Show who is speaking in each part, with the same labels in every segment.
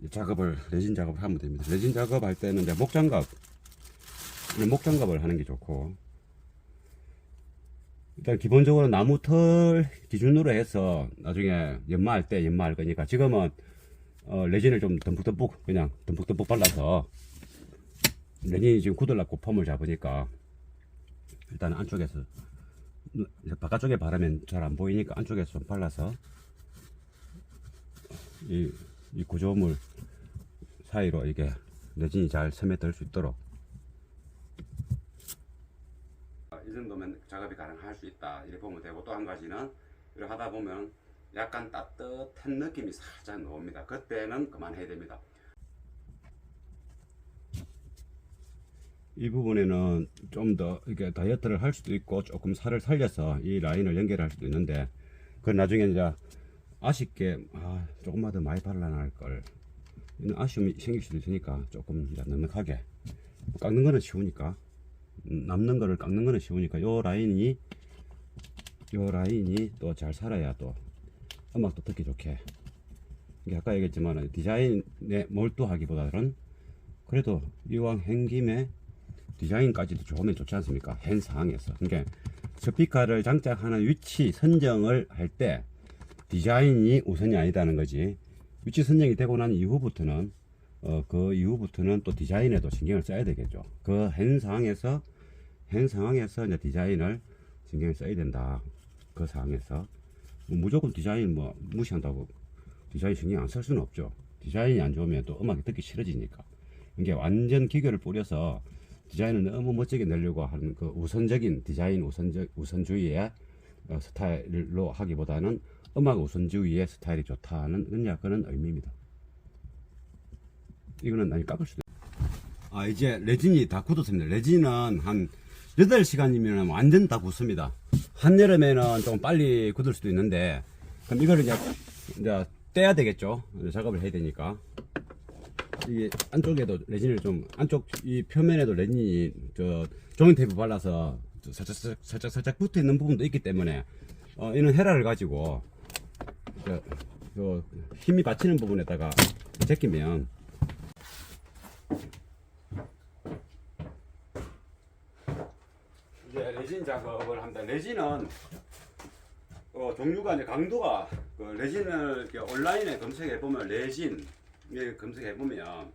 Speaker 1: 레진 작업을 하면 됩니다. 레진 작업할 때는 이제 목장갑을 하는 게 좋고, 일단 기본적으로 나무 털 기준으로 해서 나중에 연마할 때 연마할 거니까, 지금은 레진을 좀 그냥 듬뿍듬뿍 발라서, 레진이 지금 굳으려고 폼을 잡으니까 일단 안쪽에서, 바깥쪽에 바르면 잘 안 보이니까 안쪽에서 좀 발라서 이 구조물 사이로 이게 레진이 잘 스며들 수 있도록, 이 정도면 작업이 가능할 수 있다 이렇게 보면 되고, 또 한 가지는 이렇게 하다 보면 약간 따뜻한 느낌이 살짝 나옵니다. 그때는 그만해야 됩니다. 이 부분에는 좀 더 이렇게 다이어트를 할 수도 있고, 조금 살을 살려서 이 라인을 연결할 수도 있는데, 그건 나중에 이제 아쉽게 조금만 더 많이 발라놔 걸, 이런 아쉬움이 생길 수도 있으니까 조금 이제 넉넉하게, 깎는 거는 쉬우니까, 남는 거를 깎는 거는 쉬우니까 요 라인이 또 잘 살아야 또 음악도 듣기 좋게. 이게 아까 얘기했지만 디자인에 몰두하기보다는 그래도 이왕 한 김에 디자인까지도 좋으면 좋지 않습니까? 한 상황에서. 그러니까 스피커를 장착하는 위치 선정을 할 때 디자인이 우선이 아니다는 거지. 위치 선정이 되고 난 이후부터는 그 이후부터는 또 디자인에도 신경을 써야 되겠죠. 그 한 상황에서 이제 디자인을 신경을 써야 된다. 그 상황에서 무조건 디자인 무시한다고 디자인 신경 안 쓸 수는 없죠. 디자인이 안 좋으면 또 음악이 듣기 싫어지니까. 이게 완전 기교를 뿌려서 디자인을 너무 멋지게 내려고 하는 그 우선적인 디자인 우선주의의 스타일로 하기보다는 음악 우선주의의 스타일이 좋다는 그런 의미입니다. 이거는 아니 깎을 수도. 이제 레진이 다 굳었습니다. 레진은 한 8시간이면 완전 다 굳습니다. 한여름에는 좀 빨리 굳을 수도 있는데, 그럼 이거를 이제 떼야 되겠죠. 작업을 해야 되니까. 이게 안쪽에도 레진을 안쪽 이 표면에도 레진이 조인 테이프 발라서 살짝 붙어 있는 부분도 있기 때문에, 이런 헤라를 가지고 힘이 받치는 부분에다가 제끼면, 이제 레진 작업을 합니다. 레진은 종류가 이제 강도가, 레진을 온라인에 검색해 보면 레진 검색해 보면,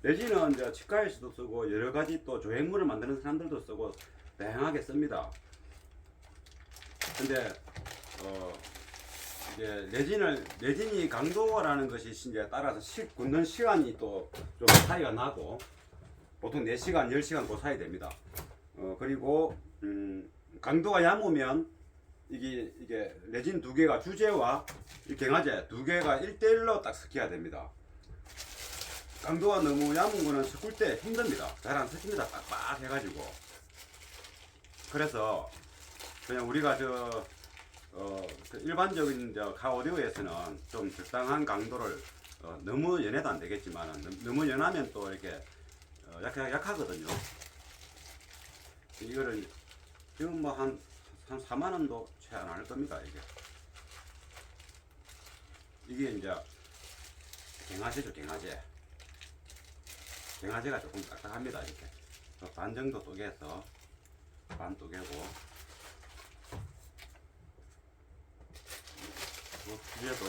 Speaker 1: 레진은 이제 치과에서도 쓰고 여러 가지 또 조형물을 만드는 사람들도 쓰고 다양하게 씁니다. 근데 이제 레진이 강도라는 것이 이제 따라서 굳는 시간이 또 좀 차이가 나고, 보통 4시간, 10시간 그 사이 됩니다. 그리고 강도가 얕으면 이게 레진 두 개가, 주제와 이 경화제 두 개가 1대1로 딱 섞여야 됩니다. 강도가 너무 얇은 거는 섞을 때 힘듭니다. 잘 안 섞입니다. 빡빡 해가지고. 그래서 그냥 우리가 그 일반적인 카오디오에서는 좀 적당한 강도를, 너무 연해도 안 되겠지만 너무 연하면 또 이렇게 약하거든요. 이거를 지금 한 4만원도 채 안 할 겁니다. 이게 이제 경화제죠. 경화제가 조금 딱딱합니다. 이렇게 반 정도 쪼개서, 반 쪼개고, 뒤에도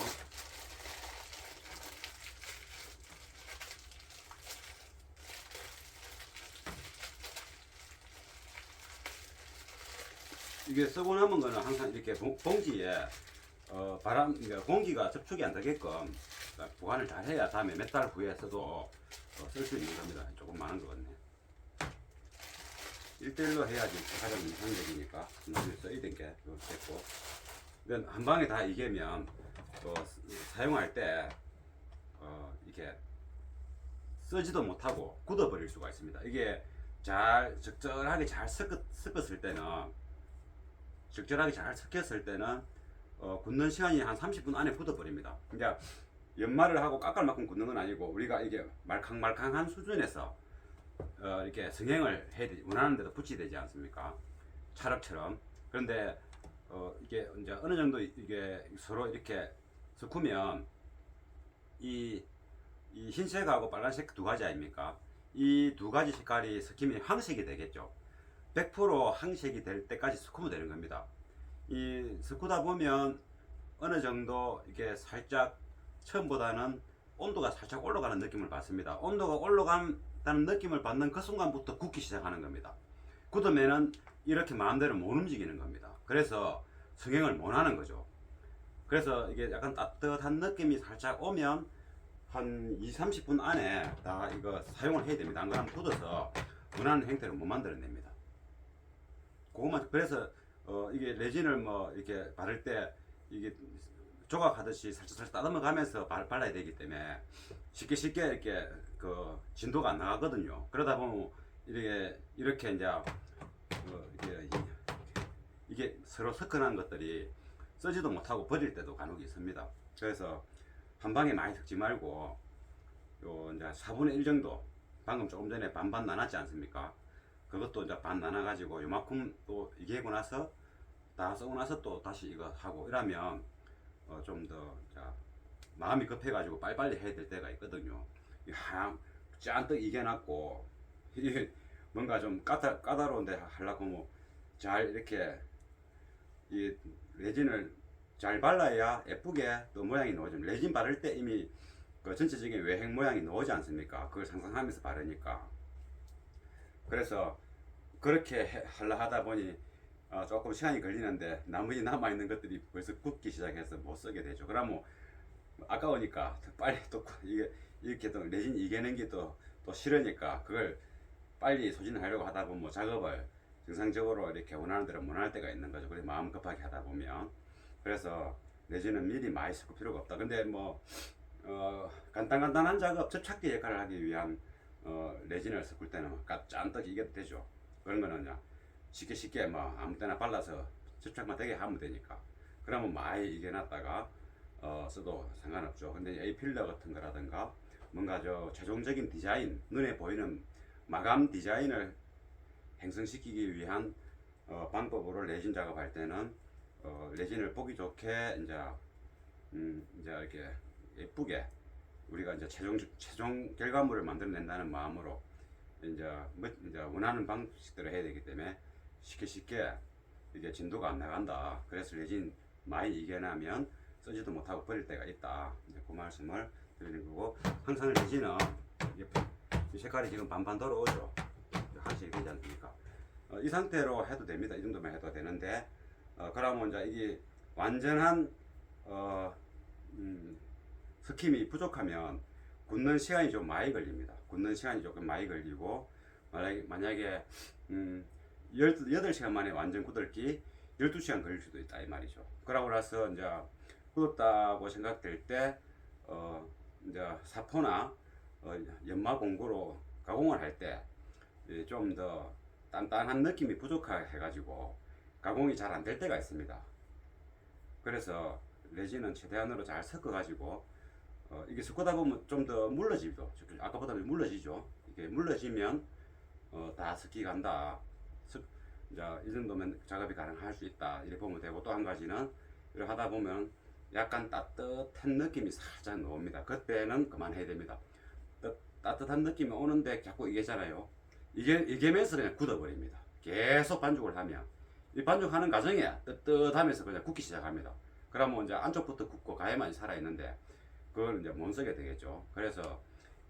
Speaker 1: 이게 쓰고 남은 거는 항상 이렇게 봉지에 공기가 접촉이 안 되게끔 보관을 잘 해야 다음에 몇 달 후에 써도 쓸 수 있는 겁니다. 조금 많은 것 같네. 1대1로 해야지 가장 이상적이니까 나중에 써야 된 게 됐고, 한 방에 다 이게면 또 사용할 때 이렇게 쓰지도 못하고 굳어버릴 수가 있습니다. 이게 적절하게 잘 섞었을 때는 굳는 시간이 한 30분 안에 굳어버립니다. 그러니까 연마를 하고 깎을 만큼 굳는 건 아니고, 우리가 이게 말캉말캉한 수준에서 이렇게 성형을 해야 되지, 원하는 데도 붙여야 되지 않습니까? 찰흙처럼. 그런데 이게 이제 어느 정도 이게 서로 이렇게 섞으면 이 이 흰색하고 빨간색 두 가지 아닙니까? 이 두 가지 색깔이 섞이면 황색이 되겠죠. 100% 황색이 될 때까지 섞으면 되는 겁니다. 이 섞다 보면 어느 정도 이게 살짝 처음보다는 온도가 살짝 올라가는 느낌을 받습니다. 온도가 올라간다는 느낌을 받는 그 순간부터 굳기 시작하는 겁니다. 굳으면은 이렇게 마음대로 못 움직이는 겁니다. 그래서 성형을 못 하는 거죠. 그래서 이게 약간 따뜻한 느낌이 살짝 오면 한 2-30분 안에 다 이거 사용을 해야 됩니다. 안 그러면 굳어서 원하는 형태로 못 만들어냅니다. 그것만, 그래서 이게 레진을 뭐 이렇게 바를 때 이게 조각하듯이 살짝 따듬어 가면서 발라야 되기 때문에 쉽게 이렇게 그 진도가 안 나가거든요. 그러다 보면 이렇게 이제 이게 서로 섞어난 것들이 쓰지도 못하고 버릴 때도 간혹 있습니다. 그래서 한 방에 많이 섞지 말고 요 이제 4분의 1 정도, 방금 조금 전에 반반 나눴지 않습니까? 그것도 이제 반 나눠 가지고 요만큼 또 이게 하고 나서 다 쓰고 나서 또 다시 이거 하고 이러면 좀 더 마음이 급해 가지고 빨리빨리 해야 될 때가 있거든요. 하얀 짠뜩 이겨놨고 이게 뭔가 좀 까다로운데 하려고 뭐 잘 이렇게 이 레진을 잘 발라야 예쁘게 또 모양이 나오죠. 레진 바를 때 이미 그 전체적인 외형 모양이 나오지 않습니까? 그걸 상상하면서 바르니까. 그래서 그렇게 하려 하다 보니 조금 시간이 걸리는데 나머지 남아있는 것들이 벌써 굳기 시작해서 못 쓰게 되죠. 그러면 아까우니까 빨리 또 이게 이렇게 또 레진 이겨낸 게 또 싫으니까 그걸 빨리 소진하려고 하다 보면 작업을 정상적으로 이렇게 원하는 대로 못 할 때가 있는 거죠. 그래서 마음 급하게 하다 보면. 그래서 레진은 미리 많이 섞을 필요가 없다. 근데 뭐 간단한 작업, 접착제 역할을 하기 위한 레진을 섞을 때는 짠떡 이겨도 되죠. 그런 거는 그냥 쉽게 뭐 아무 때나 발라서 접착만 되게 하면 되니까. 그러면 많이 이겨놨다가 써도 상관없죠. 근데 A 필러 같은 거라든가 뭔가 최종적인 디자인, 눈에 보이는 마감 디자인을 형성시키기 위한 방법으로 레진 작업할 때는 레진을 보기 좋게 이제 이렇게 예쁘게 우리가 이제 최종 결과물을 만들어낸다는 마음으로 이제 원하는 방식대로 해야 되기 때문에 쉽게 이게 진도가 안 나간다. 그래서 레진 많이 이겨내면 쓰지도 못하고 버릴 때가 있다. 이제 그 말씀을 드리는 거고, 항상 레진은 이 색깔이 지금 반반 돌아오죠. 한식이 되지 않습니까? 이 상태로 해도 됩니다. 이 정도만 해도 되는데 그러면 이제 이게 완전한 스킴이 부족하면 굳는 시간이 좀 많이 걸립니다. 굳는 시간이 조금 많이 걸리고 만약에 18시간 만에 완전 굳을기 12시간 걸릴 수도 있다 이 말이죠. 그러고 나서 이제 굳었다고 생각될 때 이제 사포나 연마 공구로 가공을 할 때 좀 더 단단한 느낌이 부족해 가지고 가공이 잘 안 될 때가 있습니다. 그래서 레진은 최대한으로 잘 섞어 가지고 이게 섞다 보면 좀 더 물러지죠. 아까보다 물러지죠. 이게 물러지면 다 섞이 간다. 이제 이 정도면 작업이 가능할 수 있다. 이렇게 보면 되고, 또 한 가지는 이렇게 하다 보면 약간 따뜻한 느낌이 살짝 나옵니다. 그때는 그만해야 됩니다. 따뜻한 느낌이 오는데 자꾸 이게잖아요. 이게면서 그냥 굳어버립니다. 계속 반죽을 하면 이 반죽하는 과정에 뜨뜻하면서 그냥 굳기 시작합니다. 그러면 이제 안쪽부터 굳고 가해만 살아있는데 그걸 이제 못 쓰게 되겠죠. 그래서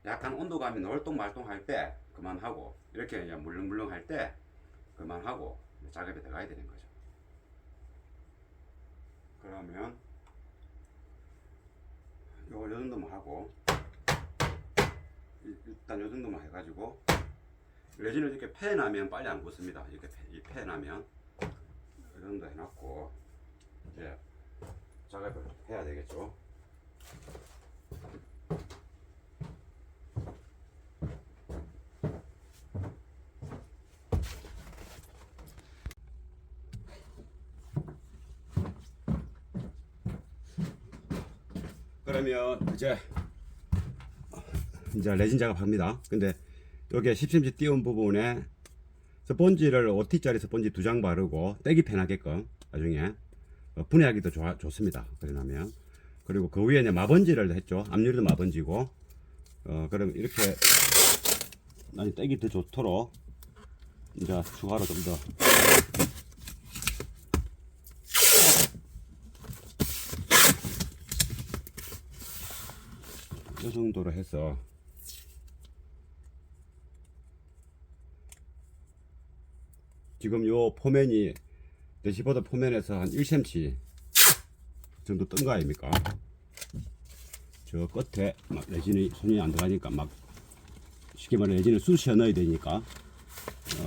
Speaker 1: 약간 온도감이 놀똥말똥할 때 그만하고, 이렇게 그냥 물렁물렁할 때 그만하고 작업에 들어가야 되는 거죠. 그러면 요걸 요 정도만 하고, 일단 요 정도만 해가지고, 레진을 이렇게 패나면 빨리 안 굳습니다. 이렇게 패나면 이 정도 해놨고 이제 작업을 해야 되겠죠. 그러면 이제 레진 작업합니다. 근데 여기에 10cm 띄운 부분에 스펀지를 5T짜리 스펀지 2장 바르고 떼기 편하게끔 나중에 분해하기 더 좋습니다. 그러면 그리고 그 위에 이제 마번지를 했죠. 앞유리도 마번지고 그럼 이렇게 많이 떼기 더 좋도록 이제 추가로 좀 더 이 정도로 해서 지금 요 포면이 대시보드 포면에서 한 1cm 정도 뜬 거 아닙니까? 저 끝에 막 레진이 손이 안 들어가니까 막 쉽게 말해 레진을 쑤셔 넣어야 되니까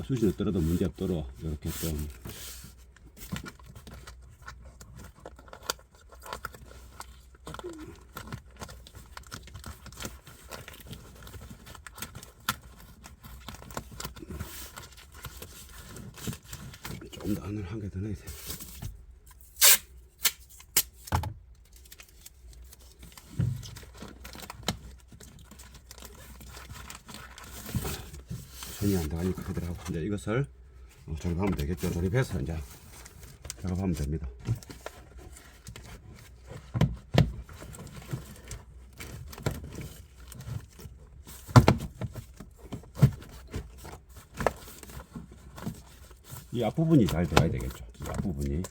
Speaker 1: 쑤시는 떨어도 문제 없도록 이렇게 좀 조금 더 안을 한 개 더 넣어야 돼. 손이 안 들어가니까 그대로 하고 이제 이것을 조립하면 되겠죠. 조립해서 이제 작업하면 됩니다. 이 앞부분이 잘 들어가야 되겠죠. 이 앞부분이.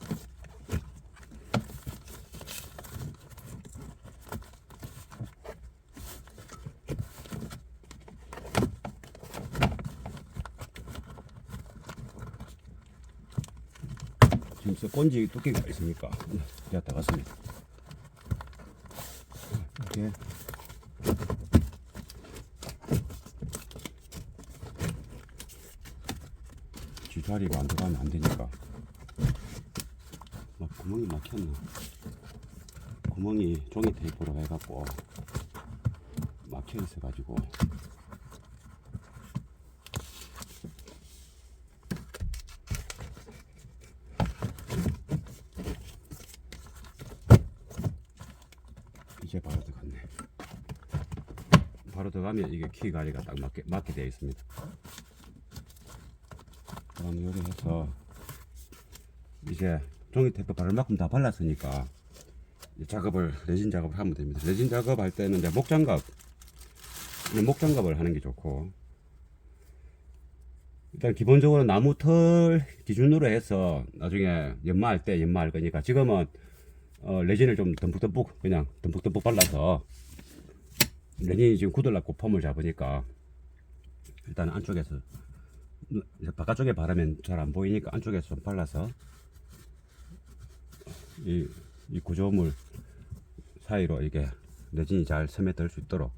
Speaker 1: 지금 스펀지 두께가 있으니까 제가 따갔습니다. 이렇게 쥐다리가 안 들어가면 안 되니까. 막 구멍이 막혔나? 구멍이 종이 테이프로 해갖고 막혀 있어가지고. 이제 바로 들어갔네. 바로 들어가면 이게 키 가리가 딱 맞게 되어 있습니다. 그럼 요리 해서 이제 종이 테이프 바를 만큼 다 발랐으니까 작업을 레진 작업을 하면 됩니다. 레진 작업할 때는 이제 목장갑을 하는 게 좋고, 일단 기본적으로 나무 털 기준으로 해서 나중에 연마할 때 연마할 거니까 지금은 레진을 좀 그냥 듬뿍듬뿍 발라서 레진이 지금 굳으려고 폼을 잡으니까 일단 안쪽에서 바깥쪽에 바르면 잘 안 보이니까 안쪽에서 좀 발라서 이 구조물 사이로 이게 레진이 잘 스며들 수 있도록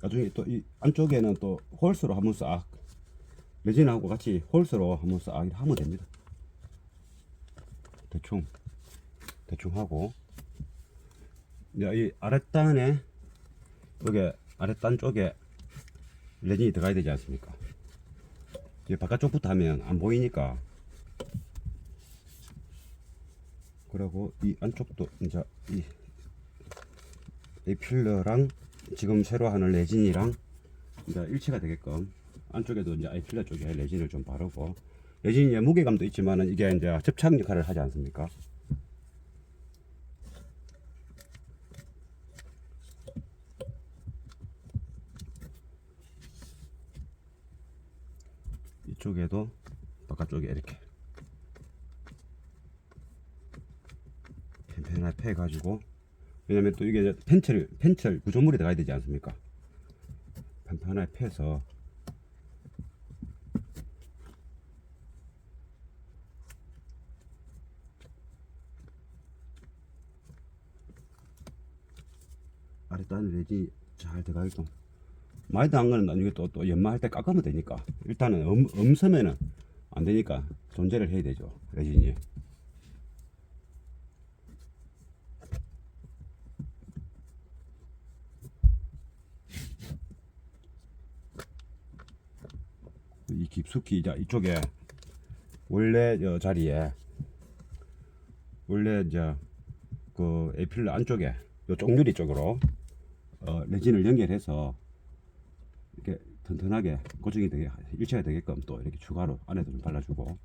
Speaker 1: 나중에 또 이 안쪽에는 또 홀스로 한번 싹 레진하고 같이 홀스로 한번 싹 하면 됩니다. 대충 하고 이 아랫단에 여기 아랫단 쪽에 레진이 들어가야 되지 않습니까? 이 바깥쪽부터 하면 안 보이니까. 그리고 이 안쪽도 이제 이 필러랑 지금 새로 하는 레진이랑 이제 일치가 되게끔 안쪽에도 이제 이 필러 쪽에 레진을 좀 바르고, 레진이 무게감도 있지만은 이게 이제 접착 역할을 하지 않습니까? 이쪽에도 바깥쪽에 이렇게 펜펜하게 패가지고, 왜냐면 또 이게 펜철 구조물이 들어가야 되지 않습니까? 펜펜하게 패서 아랫단에 레진이 잘 들어가게끔. 많이 들어간 거는 나중에 또 연마할 때 깎으면 되니까. 일단은 엄서면은 안 되니까 존재를 해야 되죠, 레진이. 이 깊숙이 이제 이쪽에 원래 자리에 원래 이제 그 에필러 안쪽에 요 쪽유리 쪽으로 레진을 연결해서 이렇게 튼튼하게 고정이 되게 일체가 되게끔 또 이렇게 추가로 안에도 좀 발라주고.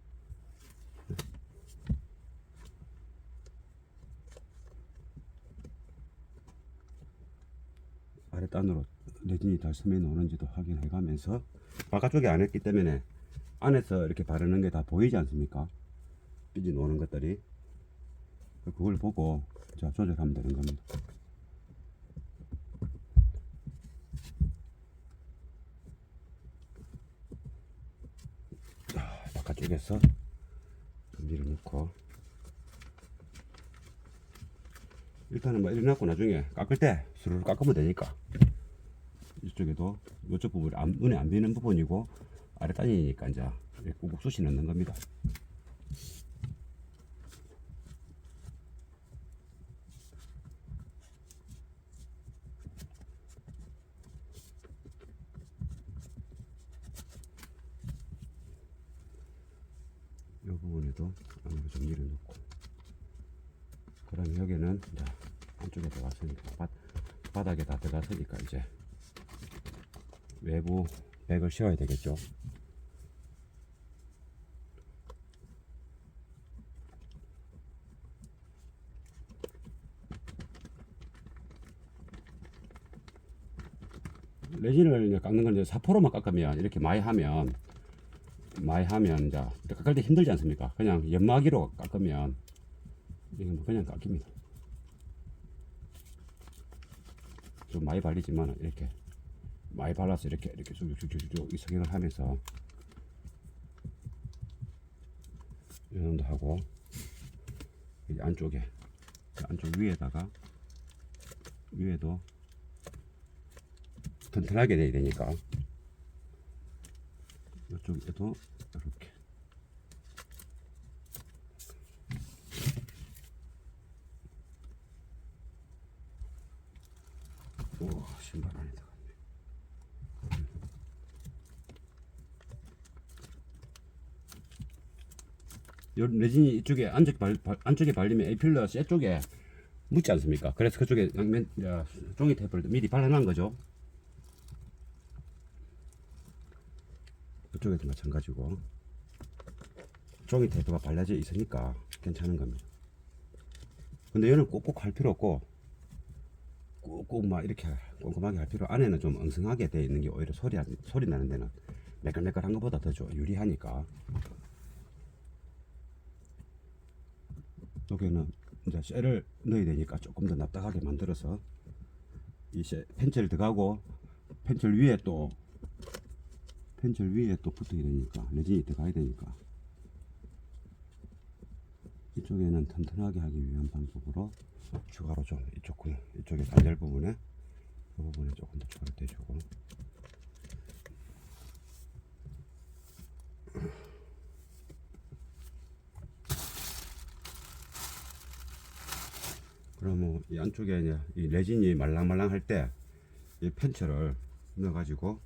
Speaker 1: 아랫단으로 레진이 잘 스며 노는지도 확인해 가면서, 바깥쪽에 안 했기 때문에 안에서 이렇게 바르는 게 다 보이지 않습니까? 삐지 노는 것들이. 그걸 보고 자 조절하면 되는 겁니다. 자, 바깥쪽에서 밀어넣고, 일단은 뭐 이래놓고 나중에 깎을 때 스르르 깎으면 되니까. 이쪽에도 이쪽 부분이 눈에 안 비는 부분이고 아랫단이니까 이제 꾹꾹 쑤시 넣는 겁니다. 이 부분에도 안으로 좀 밀어넣고, 그다음에 여기는 이제 안쪽에 들어갔으니까 바닥에 다 들어갔으니까 이제 외부 백을 씌워야 되겠죠. 레진을 이제 깎는 건 이제 4%만 깎으면, 이렇게 많이 하면 이제 깎을 때 힘들지 않습니까? 그냥 연마기로 깎으면 이건 그냥 깎입니다. 좀 많이 발리지만 이렇게 많이 발라서 이렇게 쭉쭉쭉쭉 이 성형을 하면서 이 정도 하고, 이 안쪽 위에다가 위에도 튼튼하게 돼야 되니까 이쪽에도 이렇게. 오, 신발 안에 들어갔네. 요 레진이 이쪽에 안쪽에 발리면 에필러 쇠 쪽에 묻지 않습니까? 그래서 그쪽에 종이 테이프를 미리 발라놓은 거죠. 그쪽에도 마찬가지고 종이 테이프가 발라져 있으니까 괜찮은 겁니다. 근데 얘는 꼭꼭 할 필요 없고, 꾹꾹 막 이렇게 꼼꼼하게 할 필요, 안에는 좀 엉성하게 되어 있는 게 오히려 소리 나는 데는 매끌매끌한 것보다 더 유리하니까. 여기는 이제 쇠를 넣어야 되니까 조금 더 납작하게 만들어서, 이 펜첼 들어가고 펜첼 위에 또 붙어야 되니까, 레진이 들어가야 되니까, 이쪽에는 튼튼하게 하기 위한 방법으로 추가로 좀 이쪽에 단절 부분에 이 부분에 조금 더 추가로 떼주고, 그러면 이 안쪽에 이제 이 레진이 말랑말랑 할 때 이 펜처를 넣어가지고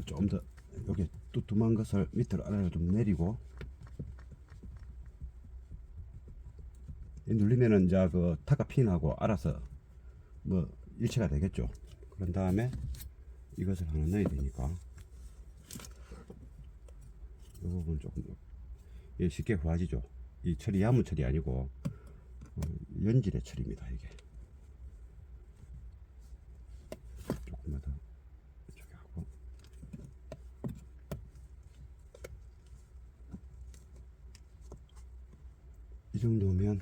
Speaker 1: 좀 더 여기 두툼한 것을 밑으로 아래로 좀 내리고, 눌리면은 이제 그 타카핀하고 알아서 뭐 일치가 되겠죠. 그런 다음에 이것을 하나 넣어야 되니까 이 부분 조금 쉽게 후해지죠. 이 철이 야무 철이 아니고 연질의 철입니다. 이게 조금만 더 이쪽에 하고, 이 정도면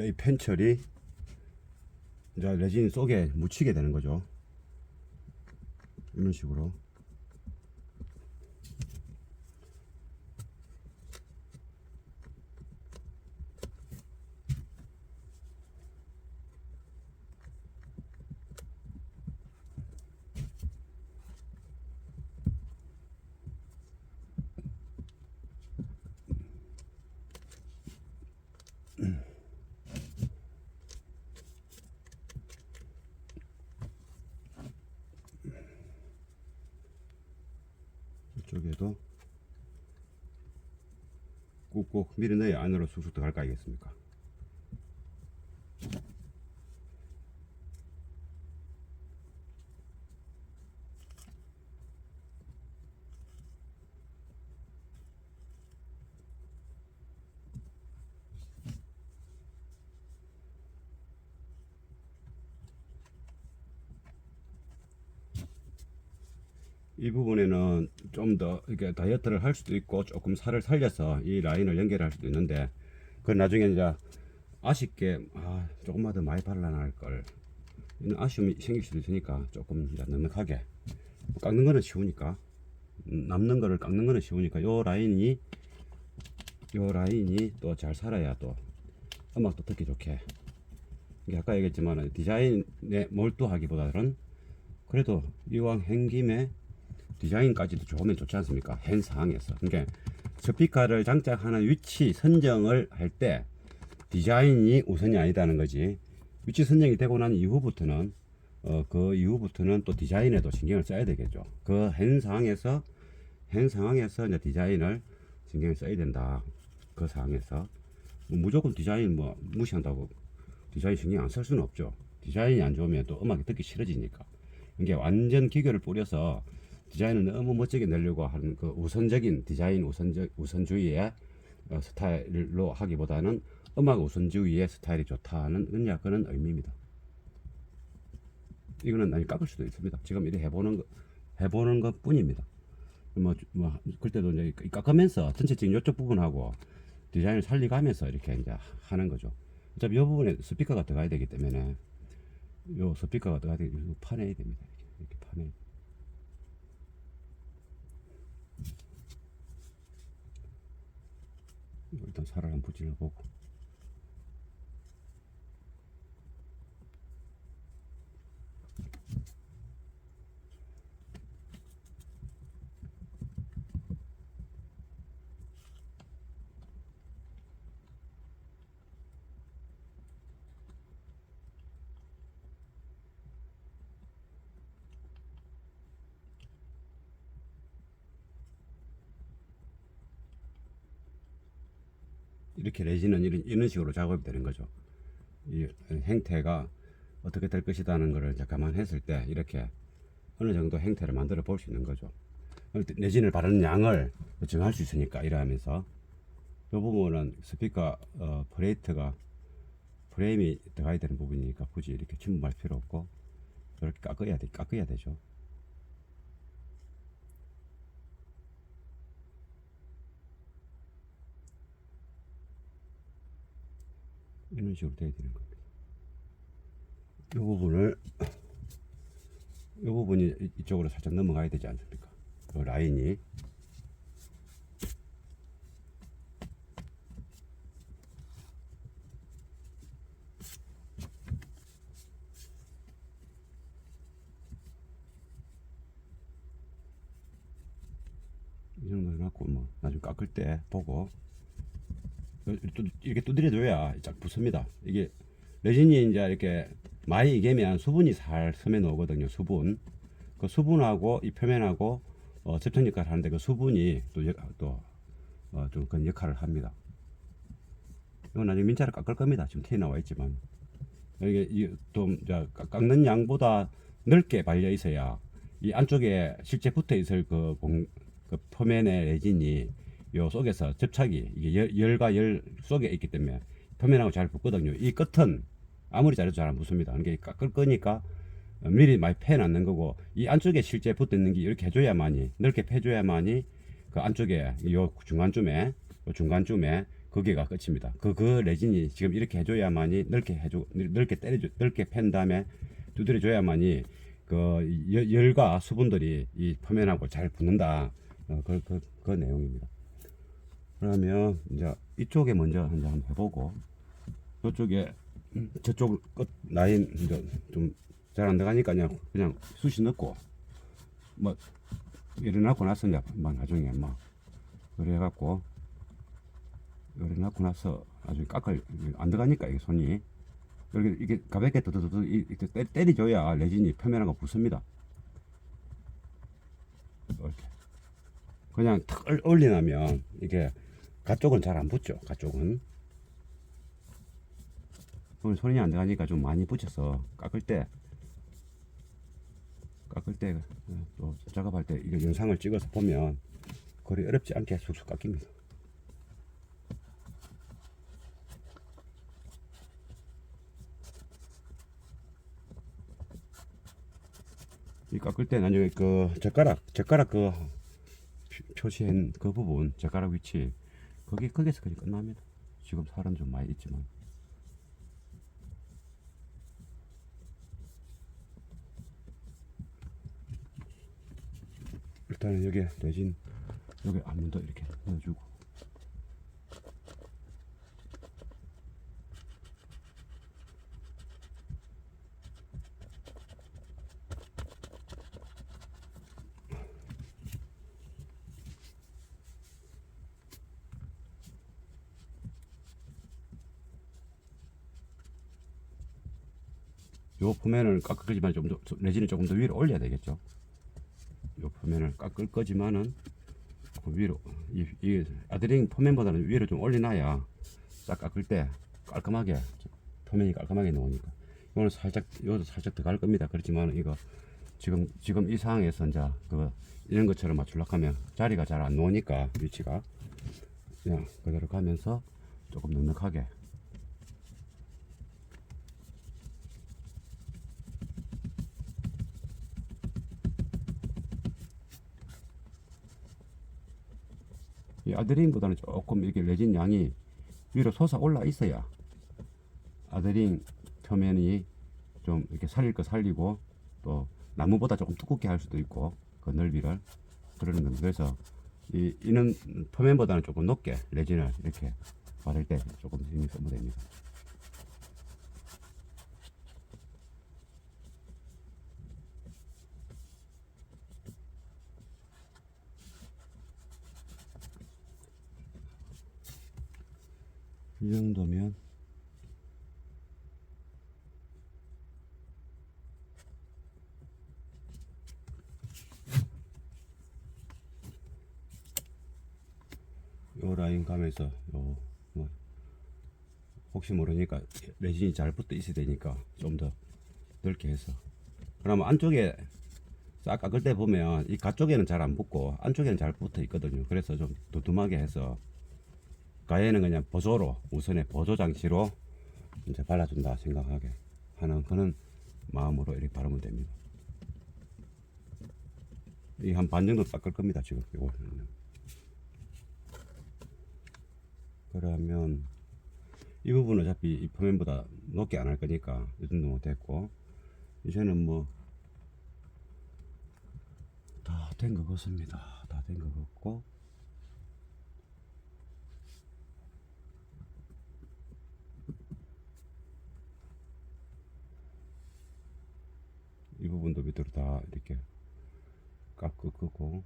Speaker 1: 이 펜철이 이제 레진 속에 묻히게 되는 거죠. 이런 식으로. 이쪽에도 꾹꾹 밀어넣어야 안으로 쑥쑥 들어갈 거 아니겠습니까? 이 부분에는 좀 더 이렇게 다이어트를 할 수도 있고 조금 살을 살려서 이 라인을 연결할 수도 있는데, 그건 나중에 이제 아쉽게 조금만 더 많이 발라낼 걸, 이런 아쉬움이 생길 수도 있으니까 조금 이제 넉넉하게 깎는 거는 쉬우니까, 남는 거를 깎는 거는 쉬우니까 요 라인이 또 잘 살아야 또 음악도 듣기 좋게, 이게 아까 얘기했지만 디자인에 몰두하기보다는 그래도 이왕 한 김에 디자인까지도 좋으면 좋지 않습니까? 현 상황에서. 그러니까 스피커를 장착하는 위치 선정을 할 때 디자인이 우선이 아니다는 거지. 위치 선정이 되고 난 이후부터는 그 이후부터는 또 디자인에도 신경을 써야 되겠죠. 그 현 상황에서 이제 디자인을 신경을 써야 된다. 그 상황에서 무조건 디자인 뭐 무시한다고 디자인 신경 안 쓸 수는 없죠. 디자인이 안 좋으면 또 음악이 듣기 싫어지니까. 이게 완전 기교를 뿌려서 디자인을 너무 멋지게 내려고 하는 그 우선적인 디자인 우선주의의 스타일로 하기보다는 음악 우선주의의 스타일이 좋다는 그런 의미입니다. 이거는 아니 깎을 수도 있습니다. 지금 이렇게 해보는 것 뿐입니다. 뭐 그때도 이제 깎으면서 전체적인 이쪽 부분하고 디자인을 살리가면서 이렇게 이제 하는 거죠. 어차피 이 부분에 스피커가 들어가야 되기 때문에 요 스피커가 들어가야 되기 때문에 파내야 됩니다. 이렇게 파내. 일단 살을 한번 부질러 보고. 이렇게 레진은 이런 식으로 작업이 되는 거죠. 이 행태가 어떻게 될 것이라는 것을 이제 감안했을 때 이렇게 어느 정도 행태를 만들어 볼 수 있는 거죠. 레진을 바르는 양을 정할 수 있으니까 이러면서 이 부분은 스피커 플레이트가 프레임이 들어가야 되는 부분이니까 굳이 이렇게 침범할 필요 없고 이렇게 깎아야 되죠. 이런 식으로 돼야 되는 겁니다. 이 부분이 이쪽으로 살짝 넘어가야 되지 않습니까? 그 라인이. 이 정도 해갖고 뭐 나중에 깎을 때 보고 이렇게 두드려줘야 쫙 붙습니다. 이게 레진이 이제 이렇게 많이 이게면 수분이 살 섬에 나오거든요. 수분. 그 수분하고 이 표면하고 접촉 역할을 하는데 그 수분이 좀 그런 역할을 합니다. 이건 나중에 민차를 깎을 겁니다. 지금 티 나와 있지만 이게 좀 깎는 양보다 넓게 발려 있어야 이 안쪽에 실제 붙어 있을 그 표면의 레진이 요 속에서 접착이 이게 열과 열 속에 있기 때문에 표면하고 잘 붙거든요. 이 끝은 아무리 잘해도 잘 안 붙습니다. 그러니까 깎을 거니까 미리 많이 패놨는 거고, 이 안쪽에 실제 붙어 있는 게 이렇게 해줘야만이, 넓게 패줘야만이 그 안쪽에 요 중간쯤에 거기가 끝입니다. 그 레진이 지금 이렇게 해줘야만이 넓게 팬 다음에 두드려줘야만이 그 열과 수분들이 이 표면하고 잘 붙는다. 그 내용입니다. 그러면 이제 이쪽에 먼저 한번 해보고, 이쪽에 저쪽 끝 라인 이제 좀 잘 안 들어가니까 그냥 숱이 넣고 뭐 일어나고 나서 이제 나중에 막 그래갖고 일어나고 나서 나중에 안 들어가니까 이게 손이 이게 가볍게 이렇게 때려줘야 레진이 표면하고 붙습니다. 이렇게 그냥 탁 올리나면 이게 가쪽은 잘 안 붙죠. 가쪽은 오늘 손이 안 들어가니까 좀 많이 붙여서 깎을 때 또 작업할 때 이거 영상을 찍어서 보면 거리 어렵지 않게 쑥쑥 깎입니다. 이 깎을 때 나중에 그 젓가락 그 표시한 그 부분 젓가락 위치 거기서 그냥 끝납니다. 지금 살은 좀 많이 있지만 일단은 여기 레진 여기 한 번 더 이렇게 넣어주고 요 표면을 깎을 거지만 좀 더 레진을 조금 더 위로 올려야 되겠죠. 요 표면을 깎을 거지만은 그 위로 이 아드링 표면보다는 위로 좀 올려놔야 싹 깎을 때 깔끔하게 표면이 깔끔하게 나오니까 이거는 살짝 요도 살짝 더 갈 겁니다. 그렇지만 이거 지금 이 상황에서 이제 그 이런 것처럼 맞추려고 하면 자리가 잘 안 나오니까 위치가 그냥 그대로 가면서 조금 넉넉하게 이 아드링보다는 조금 이렇게 레진 양이 위로 솟아 올라 있어야 아드링 표면이 좀 이렇게 살릴 거 살리고 또 나무보다 조금 두껍게 할 수도 있고 그 넓이를 그러는 겁니다. 그래서 이는 표면보다는 조금 높게 레진을 이렇게 바를 때 조금 힘이 소모됩니다. 이 정도면 요 라인 가면서 요 뭐 혹시 모르니까 레진이 잘 붙어 있어야 되니까 좀 더 넓게 해서 그러면 안쪽에 싹 깎을 때 보면 이 가쪽에는 잘 안 붙고 안쪽에는 잘 붙어 있거든요. 그래서 좀 두툼하게 해서 가에는 그냥 보조로 우선에 보조 장치로 이제 발라준다 생각하게 하는 그런 마음으로 이렇게 바르면 됩니다. 이 한 반 정도 닦을 겁니다. 지금 요거는. 그러면 이 부분은 어차피 이 표면보다 높게 안 할 거니까 이 정도 됐고 이제는 뭐 다 된 것 같습니다. 다 된 것 같고 이 부분도 밑으로 다 이렇게 깎고 끄고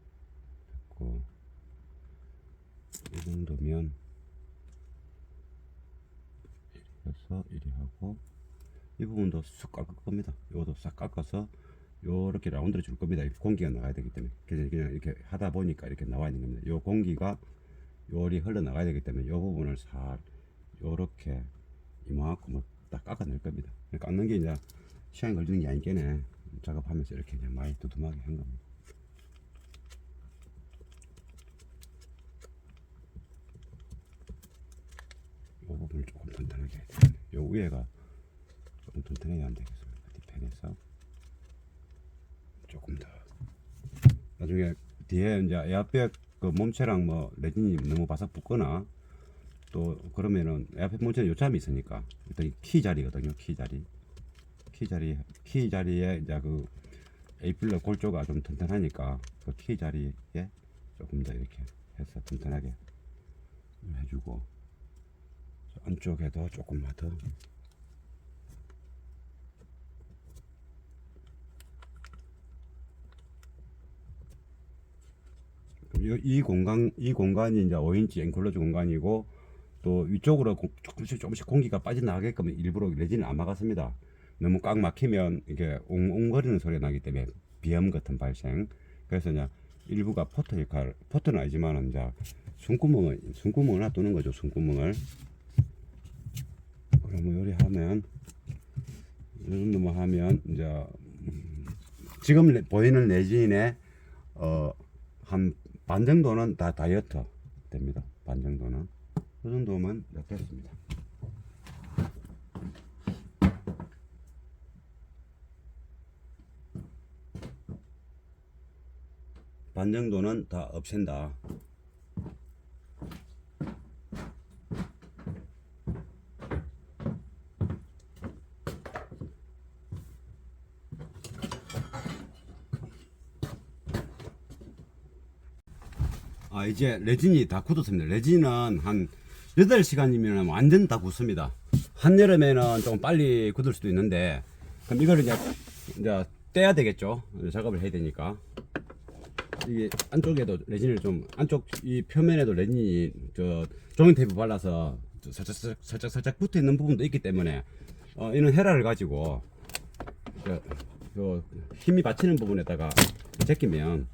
Speaker 1: 됐고 이 정도면 그래서 이리 하고 이 부분도 쑥 깎을 겁니다. 이것도 싹 깎아서 요렇게 라운드를 줄 겁니다. 공기가 나가야 되기 때문에 그냥 이렇게 하다 보니까 이렇게 나와 있는 겁니다. 요 공기가 요리 흘러 나가야 되기 때문에 요 부분을 살 요렇게 이만큼 딱 깎아낼 겁니다. 깎는 게 이제 시간이 걸리는 게 아니겠네. 작업하면서 이렇게 그냥 많이 두툼하게 한 겁니다. 요 부분을 조금 튼튼하게 해야 되겠네. 요 위에가 조금 튼튼해야 안 되겠습니다. 뒤편에서 조금 더 나중에 뒤에 이제 에어백 그 몸체랑 뭐 레진이 너무 바삭 붙거나 또 그러면은 에어백 몸체는 요참이 있으니까 일단 키 자리거든요. 키 자리에 이제 그 에이필러 골조가 좀 튼튼하니까 그 키 자리에 조금 더 이렇게 해서 튼튼하게 해주고 안쪽에도 조금만 더 이 공간이 이제 5인치 엔클로즈 공간이고 또 위쪽으로 조금씩 공기가 빠져나가게끔 일부러 레진을 안 막았습니다. 너무 꽉 막히면 이게 웅웅거리는 소리가 나기 때문에 비염 같은 발생. 그래서 이제 일부가 포터 역할, 포터는 아니지만 이제 숨구멍을 놔두는 거죠. 숨구멍을. 그러면 요리하면 이 정도만 하면 이제 지금 보이는 레진의 한 반 정도는 다 다이어트 됩니다. 반 정도는 그 정도면 됐습니다. 반 정도는 다 없앤다. 이제 레진이 다 굳었습니다. 레진은 한 8시간이면 완전 다 굳습니다. 한여름에는 조금 빨리 굳을 수도 있는데, 그럼 이거를 이제 떼야 되겠죠. 작업을 해야 되니까. 이게 안쪽에도 레진을 좀, 안쪽 이 표면에도 레진이 종이 테이프 발라서 살짝 붙어 있는 부분도 있기 때문에, 이는 헤라를 가지고, 힘이 받치는 부분에다가 제끼면,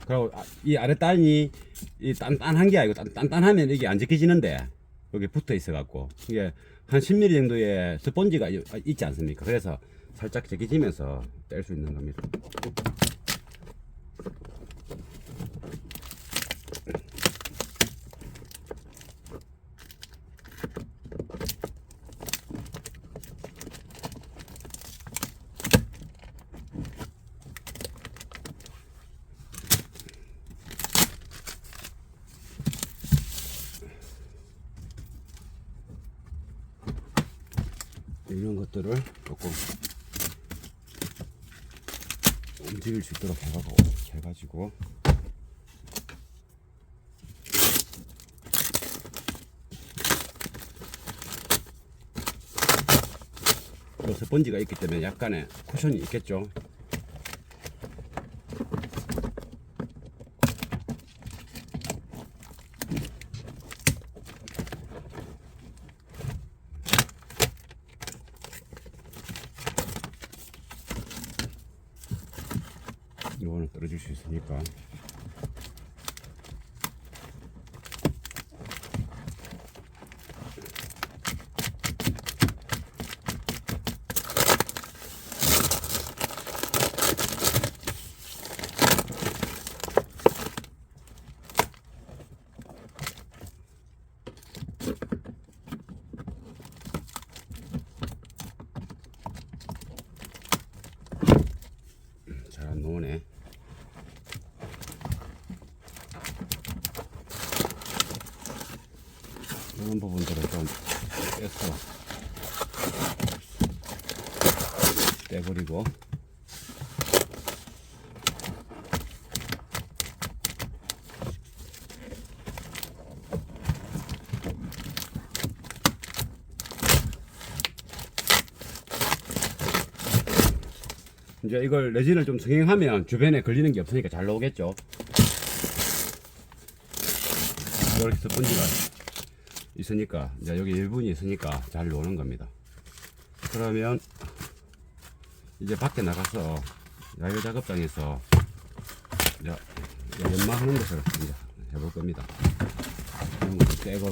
Speaker 1: 그리고 이 아랫단이 이 단단한 게 아니고 단단하면 이게 안 제껴지는데 여기 붙어 있어 갖고 이게 한 10mm 정도의 스펀지가 있지 않습니까? 그래서 살짝 제껴지면서 뗄 수 있는 겁니다. 이런 것들을 조금 움직일 수 있도록 해가지고 스펀지가 있기 때문에 약간의 쿠션이 있겠죠. 이거는 떨어질 수 있으니까. 잘 안 나오네. 이런 부분들을 좀 떼버리고 이제 이걸 레진을 좀 성형하면 주변에 걸리는 게 없으니까 잘 나오겠죠. 이렇게 스펀지가 있으니까 이제 여기 일분이 있으니까 잘 나오는 겁니다. 그러면 이제 밖에 나가서 야외 작업장에서 이제 연마하는 것을 이제 해볼 겁니다. 이런 것도 떼고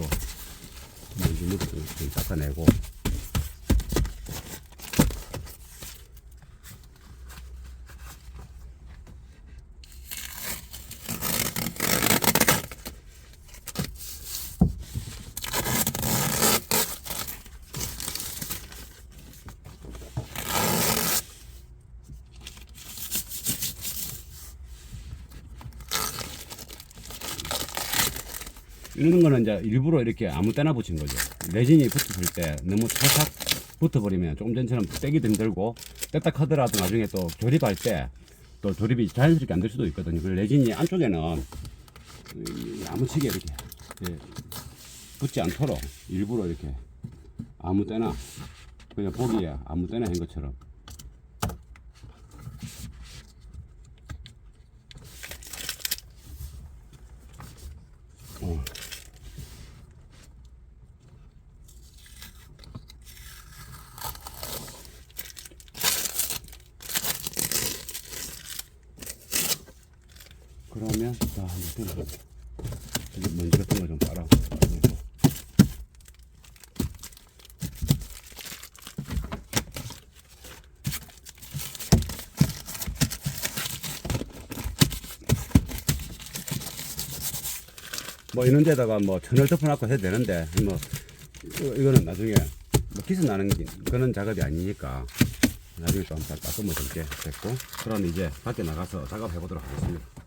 Speaker 1: 먼지 묻은 좀 닦아내고. 이런 거는 이제 일부러 이렇게 아무 때나 붙인 거죠. 레진이 붙었을 때 너무 착착 붙어버리면 조금 전처럼 떼기도 힘들고, 뗐다 하더라도 나중에 또 조립할 때 또 조립이 자연스럽게 안 될 수도 있거든요. 그 레진이 안쪽에는 야무치게 이렇게 붙지 않도록 일부러 이렇게 아무 때나 그냥 보기에 아무 때나 한 것처럼 그러면 자 이제 먼지 같은 거 좀 빨아주고 뭐 이런 데다가 뭐 천을 덮어놓고 해도 되는데 뭐 이거는 나중에 뭐 기스 나는 그런 작업이 아니니까 나중에 좀 닦으면 되게 됐고 그럼 이제 밖에 나가서 작업해 보도록 하겠습니다.